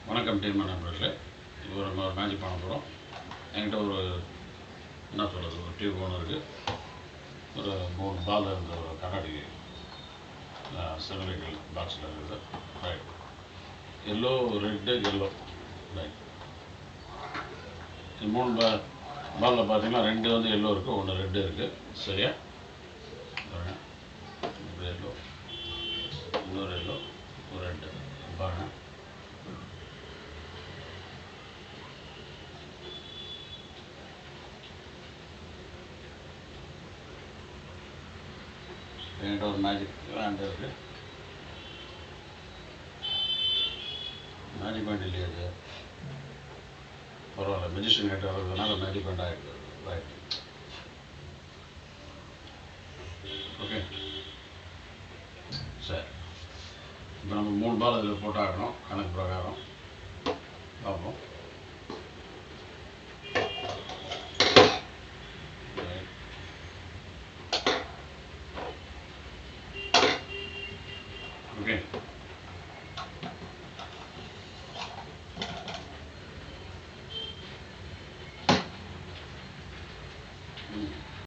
வணக்கம் டீம் நண்பர்களே. இப்போ நம்ம மேஜிக் பண்ண போகிறோம். என்கிட்ட ஒரு என்ன சொல்கிறது, ஒரு டியூப் ஒன்று இருக்குது, ஒரு 3 பால் இருந்த ஒரு கண்ணாடி சிலிண்டரிக்கல் பாக்ஸில் இருக்குது. Right, yellow, red, yellow. Right, இது 3 பாலில் பார்த்தீங்கன்னா 2 வந்து எல்லோ இருக்குது, 1 ரெட்டு இருக்குது. சரியா? பாருங்கள், எல்லோ, இன்னொரு எல்லோ, ஒரு ரெட்டு. பாருங்கள், என்கிட்ட ஒரு மேஜிக் பேண்ட் இருக்குது. மேஜிக் பேண்ட் இல்லையா அது? பரவாயில்ல, மெஜிஷியன் கிட்ட வர்றதுனால மேஜிக் பேண்ட் ஆகிடுது. Right, okay. சரி, இப்போ நம்ம 3 பால் இதில் போட்டாகணும் கணக்கு பிரகாரம். பார்ப்போம். ஓகே,